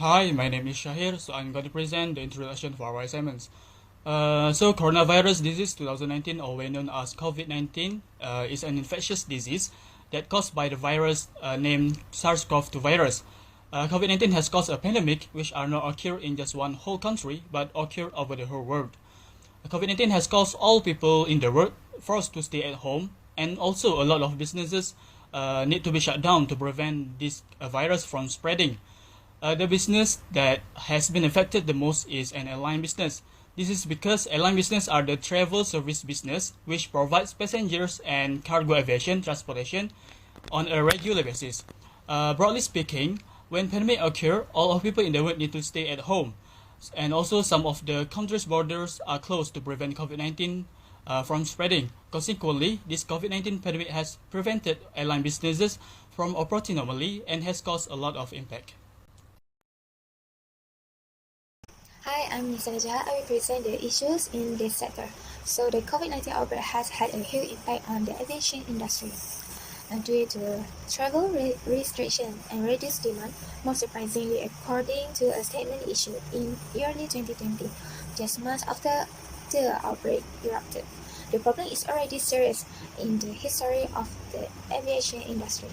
Hi, my name is Shahir, so I'm going to present the introduction for our assignments. Coronavirus disease 2019, or well known as COVID-19, is an infectious disease that caused by the virus named SARS-CoV-2 virus. COVID-19 has caused a pandemic which are not occur in just one whole country, but occur over the whole world. COVID-19 has caused all people in the world forced to stay at home, and also a lot of businesses need to be shut down to prevent this virus from spreading. The business that has been affected the most is an airline business. This is because airline business are the travel service business which provides passengers and cargo aviation transportation on a regular basis. Broadly speaking, when pandemic occur, all of people in the world need to stay at home, and also some of the countries' borders are closed to prevent COVID-19 from spreading. Consequently, this COVID-19 pandemic has prevented airline businesses from operating normally and has caused a lot of impact. Hi, I'm Nisa Jahat. I will present the issues in this sector. So the COVID-19 outbreak has had a huge impact on the aviation industry. Due to travel restriction and reduced demand, most surprisingly, according to a statement issued in early 2020, just months after the outbreak erupted. The problem is already serious in the history of the aviation industry.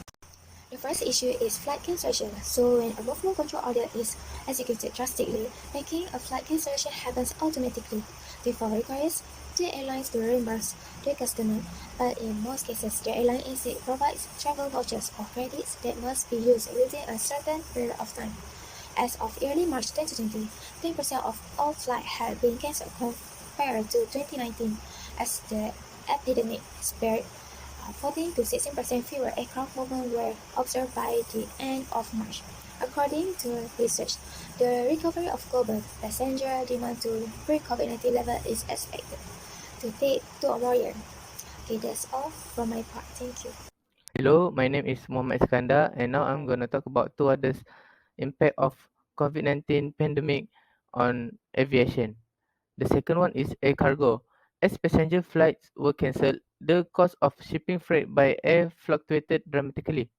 The first issue is flight cancellation. So when a movement control order is executed drastically, making a flight cancellation happens automatically. Therefore requires the airlines to reimburse the customer, but in most cases, the airline instead provides travel vouchers or credits that must be used within a certain period of time. As of early March 2020, 10% of all flights had been cancelled compared to 2019, as the epidemic spread. 14 to 16% fewer aircraft movements were observed by the end of March. According to research, the recovery of global passenger demand to pre-COVID-19 level is expected to take 2 or more years. Okay, that's all from my part. Thank you. Hello, my name is Muhammad Iskandar, and now I'm going to talk about two others impact of COVID-19 pandemic on aviation. The second one is air cargo. As passenger flights were cancelled, the cost of shipping freight by air fluctuated dramatically.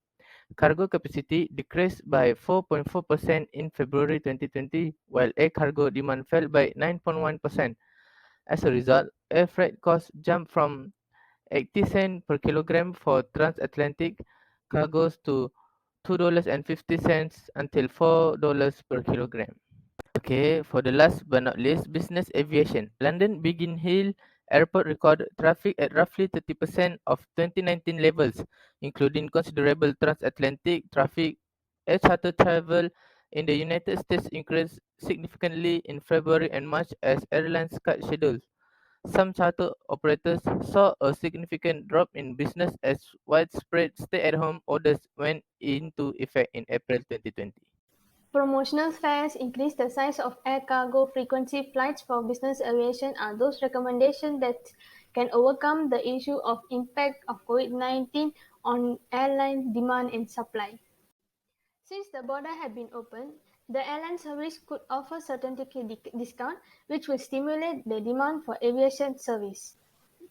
Cargo capacity decreased by 4.4% in February 2020, while air cargo demand fell by 9.1%. As a result, air freight costs jumped from 80 cents per kilogram for transatlantic cargoes to $2.50 until $4 per kilogram. Okay, for the last but not least, business aviation. London Biggin Hill Airport recorded traffic at roughly 30% of 2019 levels, including considerable transatlantic traffic. Air charter travel in the United States increased significantly in February and March as airlines cut schedules. Some charter operators saw a significant drop in business as widespread stay-at-home orders went into effect in April 2020. Promotional fares increase the size of air cargo frequency. Flights for business aviation are those recommendations that can overcome the issue of impact of COVID-19 on airline demand and supply. Since the border had been opened, the airline service could offer certain ticket discount, which will stimulate the demand for aviation service.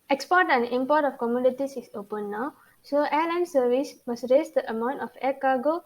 Export and import of commodities is open now, so airline service must raise the amount of air cargo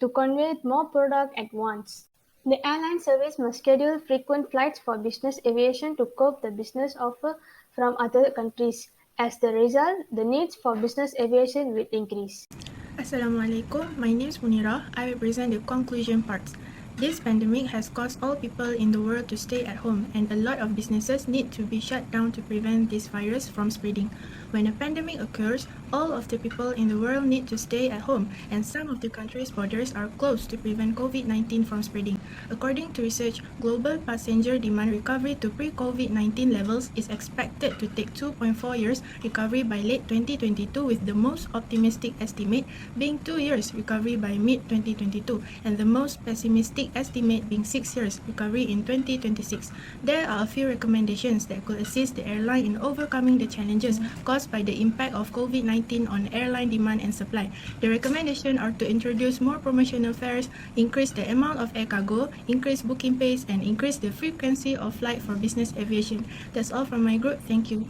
to convey more product at once. The airline service must schedule frequent flights for business aviation to cope the business offer from other countries. As the result, the needs for business aviation will increase. Assalamualaikum, my name is Munira. I represent the conclusion parts. This pandemic has caused all people in the world to stay at home, and a lot of businesses need to be shut down to prevent this virus from spreading. When a pandemic occurs, all of the people in the world need to stay at home, and some of the countries' borders are closed to prevent COVID-19 from spreading. According to research, global passenger demand recovery to pre-COVID-19 levels is expected to take 2.4 years recovery by late 2022, with the most optimistic estimate being 2 years recovery by mid-2022, and the most pessimistic estimate being 6 years recovery in 2026. There are a few recommendations that could assist the airline in overcoming the challenges caused by the impact of COVID-19 on airline demand and supply. The recommendations are to introduce more promotional fares, increase the amount of air cargo, increase booking pace, and increase the frequency of flight for business aviation. That's all from my group. Thank you.